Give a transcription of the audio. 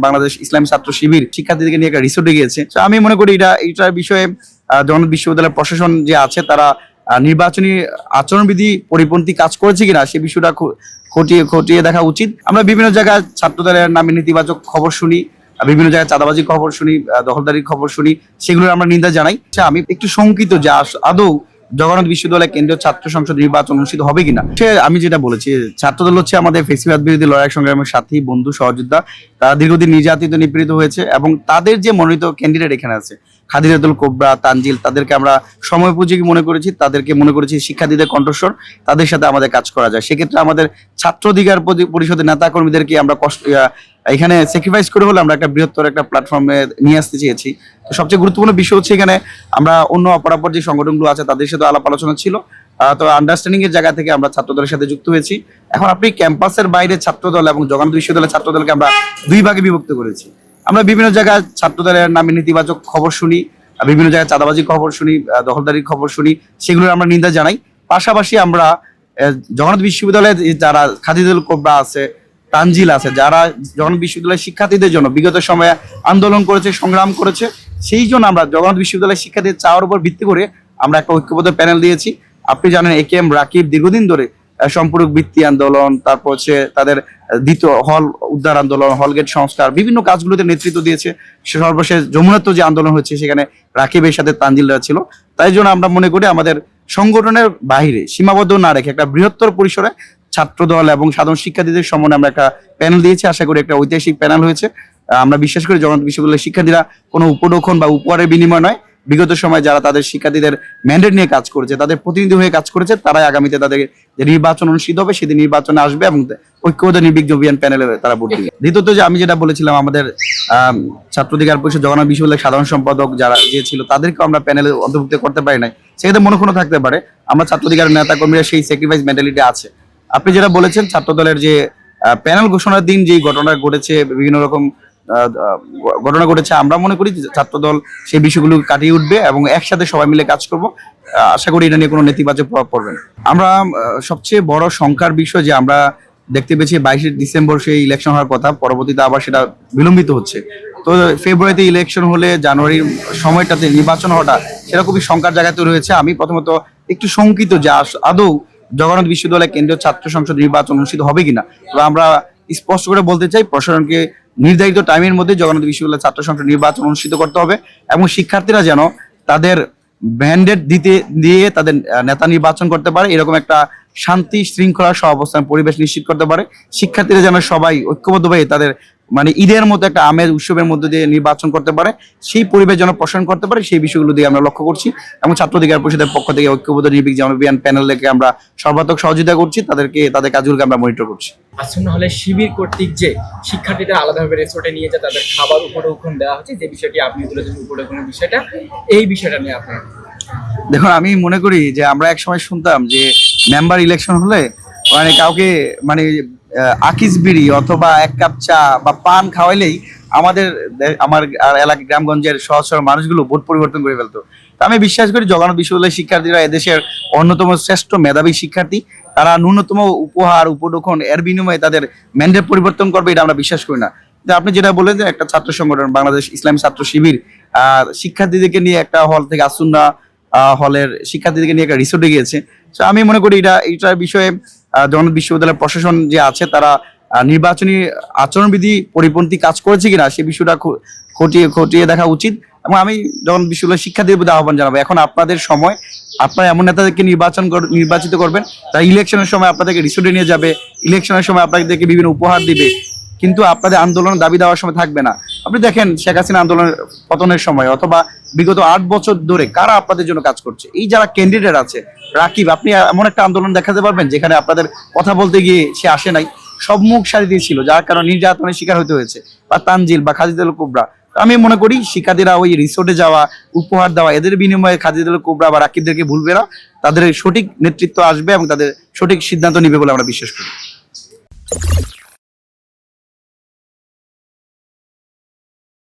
বাংলাদেশ ইসলামী ছাত্র শিবির শিক্ষার্থীদেরকে নিয়ে একটা রিসোর্টে গিয়েছে। তো আমি মনে করি এটার বিষয়ে জগন্নাথ বিশ্ববিদ্যালয়ের প্রশাসন যে আছে তারা নির্বাচনী আচরণবিধি পরিপন্থী কাজ করেছে কিনা সে বিষয়টা খতিয়ে দেখা উচিত। আমরা বিভিন্ন জায়গায় ছাত্র দলের নামে নেতিবাচক খবর শুনি, বিভিন্ন জায়গায় চাঁদাবাজির খবর শুনি, দখলদারির খবর শুনি, সেগুলোর আমরা নিন্দা জানাই। আমি একটু শঙ্কিত যে আদৌ জগন্নাথ বিশ্ববিদ্যালয় কেন্দ্রীয় ছাত্র সংসদ নির্বাচন অনুষ্ঠিত হবে কিনা। আমি যেটা বলেছি, ছাত্রদল হচ্ছে আমাদের ফেসিবাদ বিরোধী লড়াই সংগ্রামের সাথী, বন্ধু, সহযোদ্ধা। তারা দীর্ঘদিন নির্যাতিত, নিপীড়িত হয়েছে এবং তাদের যে মনোনীত ক্যান্ডিডেট এখানে আছে খাদিজাতুল কোবরা, তানজিল, তাদেরকে আমরা সময়োপযোগী মনে করেছি, তাদেরকে মনে করেছি শিক্ষার্থীদের কণ্ঠস্বর, তাদের সাথে আমাদের কাজ করা যায়। সেক্ষেত্রে আমাদের ছাত্র অধিকার পরিষদের নেতা কর্মীদেরকে আমরা এখানে স্যাক্রিফাইস করে হলে আমরা একটা বৃহত্তর একটা প্ল্যাটফর্মে নিয়ে আসতে চেয়েছি। তো সবচেয়ে গুরুত্বপূর্ণ বিষয় হচ্ছে এখানে আমরা অন্য অপরাপর যে সংগঠনগুলো আছে তাদের সাথে আলাপ আলোচনা ছিল। তো আন্ডারস্ট্যান্ডিং এর জায়গা থেকে আমরা ছাত্রদলের সাথে যুক্ত হয়েছি। এখন আপনি ক্যাম্পাসের বাইরে ছাত্রদল এবং জগন্নাথ বিশ্ববিদ্যালয়ের ছাত্রদলকে আমরা দুই ভাগে বিভক্ত করেছি। আমরা বিভিন্ন জায়গায় ছাত্রদলের নামে নেতিবাচক খবর শুনি, বিভিন্ন জায়গায় চাঁদাবাজির খবর শুনি, দখলদারির খবর শুনি, সেগুলোর আমরা নিন্দা জানাই। পাশাপাশি আমরা জগন্নাথ বিশ্ববিদ্যালয়ে যারা খাদিজাতুল কোবরা আছে, তানজিল আছে, যারা জগন্নাথ বিশ্ববিদ্যালয়ের শিক্ষার্থীদের জন্য বিগত সময়ে আন্দোলন করেছে, সংগ্রাম করেছে, সেই জন্য আমরা জগন্নাথ বিশ্ববিদ্যালয়ের শিক্ষার্থীদের চাওয়ার উপর ভিত্তি করে আমরা একটা ঐক্যবদ্ধ প্যানেল দিয়েছি। আপনি জানেন একেএম রাকিব দীর্ঘদিন ধরে সম্পূরক বৃত্তি আন্দোলন, তারপর হচ্ছে তাদের দ্বিতীয় হল উদ্ধার আন্দোলন, হলগেট সংস্কার, বিভিন্ন কাজগুলোতে নেতৃত্ব দিয়েছে। সর্বশেষ যমুনাত্ম যে আন্দোলন হচ্ছে সেখানে রাকিবের সাথে তানজিলরা ছিল। তাই জন্য আমরা মনে করি আমাদের সংগঠনের বাইরে সীমাবদ্ধ না রেখে একটা বৃহত্তর পরিসরে ছাত্রদল এবং সাধারণ শিক্ষার্থীদের সম্মানে আমরা একটা প্যানেল দিয়েছি। আশা করি একটা ঐতিহাসিক প্যানেল হয়েছে। আমরা বিশ্বাস করি জগন্নাথ বিশ্ববিদ্যালয়ের শিক্ষার্থীরা কোনো উপঢৌকন বা উপহারের বিনিময় নয়, বিগত সময় যারা তাদের শিক্ষার্থীদের ম্যান্ডেট নিয়ে কাজ করেছে, তাদের প্রতিনিধি হয়ে কাজ করেছে, তারাই আগামীতে তাদের যে নির্বাচন অনুষ্ঠিত হবে সেদিন নির্বাচনে আসবে এবং ঐক্যবদ্ধ নির্বিঘ্ন অভিযান প্যানেলে তারা ভোট দিবে। দ্বিতীয়ত যে আমি যেটা বলেছিলাম, আমাদের ছাত্র অধিকার পরিষদ জগন্নাথ বিশ্ববিদ্যালয়ের সাধারণ সম্পাদক যারা যে ছিল তাদেরকেও আমরা প্যানেলে অন্তর্ভুক্ত করতে পারি নাই। সেক্ষেত্রে মনোক্ষুণ্ণ থাকতে পারে। আমরা ছাত্র অধিকার নেতা কর্মীরা সেই স্যাক্রিফাইস মেন্টালিটি আছে। আপনি যেটা বলেছেন ছাত্র দলের যে প্যানেল ঘোষণার দিন যেই ঘটনা ঘটেছে, বিভিন্ন রকম ঘটনা ঘটেছে, আমরা মনে করি ছাত্রদল সেই বিষয়গুলো কাটিয়ে উঠবে এবং একসাথে সবাই মিলে কাজ করব। আশা করি এটা নিয়ে কোনো নেতিবাচক প্রভাব পড়বে না। আমরা সবচেয়ে বড় শঙ্কার বিষয় যে আমরা দেখতে পেয়েছি 22 ডিসেম্বর সেই ইলেকশন হওয়ার কথা, পরবর্তীতে আবার সেটা বিলম্বিত হচ্ছে। তো ফেব্রুয়ারিতে ইলেকশন হলে জানুয়ারির সময়টাতে নির্বাচন হওয়াটা সেটা খুবই শঙ্কার জায়গায় তৈরি হয়েছে। আমি প্রথমত একটু শঙ্কিত যে আদৌ জগন্নাথ বিশ্ববিদ্যালয় কেন্দ্রীয় ছাত্র সংসদ নির্বাচন অনুষ্ঠিত হবে কিনা। তো আমরা স্পষ্ট করে বলতে চাই, প্রশাসনকে নির্ধারিত টাইমের মধ্যে জগন্নাথ বিশ্ববিদ্যালয় ছাত্র সংসদ নির্বাচন অনুষ্ঠিত করতে হবে এবং শিক্ষার্থীরা যেন তাদের ম্যান্ডেট দিয়ে তাদের নেতা নির্বাচন করতে পারে, এরকম একটা শান্তি শৃঙ্খলা সহাবস্থান পরিবেশ নিশ্চিত করতে পারে। শিক্ষার্থীরা যেন সবাই ঐক্যবদ্ধভাবে তাদের ঈদের মতো একটা আমেজ উৎসবের মধ্যে দিয়ে নির্বাচন করতে পারে, সেই পরিবেশ যেন প্রসারণ করতে পারে, সেই বিষয়গুলো দিয়ে আমরা লক্ষ্য করছি এবং ছাত্র অধিকার পরিষদের পক্ষ থেকে ঐক্যবদ্ধ নির্বিঘ্ন অভিযান প্যানেলকে আমরা সর্বাত্মক সহযোগিতা করছি, তাদের কাজগুলোকে আমরা মনিটর করছি। আসন্ন হলে শিবির কর্তৃক যে শিক্ষার্থীদের আলাদাভাবে রেসোর্টে নিয়ে যে তাদের খাবার উপঢৌকন দেওয়া হচ্ছে, যে বিষয়টি আপনি তুলেছেন উপঢৌকনের বিষয়টা, এই বিষয়টা নিয়ে আপনার দেখুন, আমি মনে করি যে আমরা এক সময় শুনতাম যে মেম্বার ইলেকশন হলে কাউকে আকিস বিড়ি অথবা এক কাপ চা বা পান খাওয়াইলেই আমার এলাকা গ্রামগঞ্জের সহজ সরল মানুষগুলো ভোট পরিবর্তন করে ফেলতো। তা আমি বিশ্বাস করি জগন্নাথ বিশ্ববিদ্যালয়ের শিক্ষার্থীরা এদেশের অন্যতম শ্রেষ্ঠ মেধাবী শিক্ষার্থী। তারা ন্যূনতম উপহার উপঢৌকন এর বিনিময়ে তাদের ম্যান্ডেট পরিবর্তন করবে, এটা আমরা বিশ্বাস করি না। আপনি যেটা বললেন যে একটা ছাত্র সংগঠন বাংলাদেশ ইসলামী ছাত্র শিবির শিক্ষার্থীদেরকে নিয়ে একটা হল থেকে আসুন্না হলের শিক্ষার্থীদেরকে নিয়ে একটা রিসোর্টে গিয়েছে। তো আমি মনে করি এটার বিষয়ে জগন্নাথ বিশ্ববিদ্যালয়ের প্রশাসন যে আছে তারা নির্বাচনী আচরণবিধি পরিপন্থী কাজ করেছে কিনা সে বিষয়টা খতিয়ে দেখা উচিত এবং আমি জগন্নাথ বিশ্ববিদ্যালয়ের শিক্ষার্থীদের প্রতি আহ্বান জানাবো, এখন আপনাদের সময়, আপনারা এমন নেতাদেরকে নির্বাচিত করবেন তারা ইলেকশনের সময় আপনাদেরকে রিসোর্টে নিয়ে যাবে, ইলেকশনের সময় আপনাদেরকে বিভিন্ন উপহার দিবে, কিন্তু আপনাদের আন্দোলনের দাবি দেওয়ার সময় থাকবে না। আপনি দেখেন শেখ হাসিনা আন্দোলনের পতনের সময় অথবা বিগত 8 বছর ধরে কারা আপনাদের জন্য কাজ করছে। এই যারা ক্যান্ডিডেট আছে, রাকিব, আপনি এমন একটা আন্দোলন দেখাতে পারবেন যেখানে আপনাদের কথা বলতে গিয়ে সে আসে নাই, সব মুখ সারি দিয়েছিল, যার কারণে নির্যাতনের শিকার হতে হয়েছে, বা তানজিল বা খাদিজাতুল কোবরা। আমি মনে করি শিক্ষার্থীরা ওই রিসোর্টে যাওয়া, উপহার দেওয়া, এদের বিনিময়ে খাদিজাতুল কোবরা বা রাকিবদেরকে ভুলবে না। তাদের সঠিক নেতৃত্ব আসবে এবং তাদের সঠিক সিদ্ধান্ত নিবে বলে আমরা বিশ্বাস করি।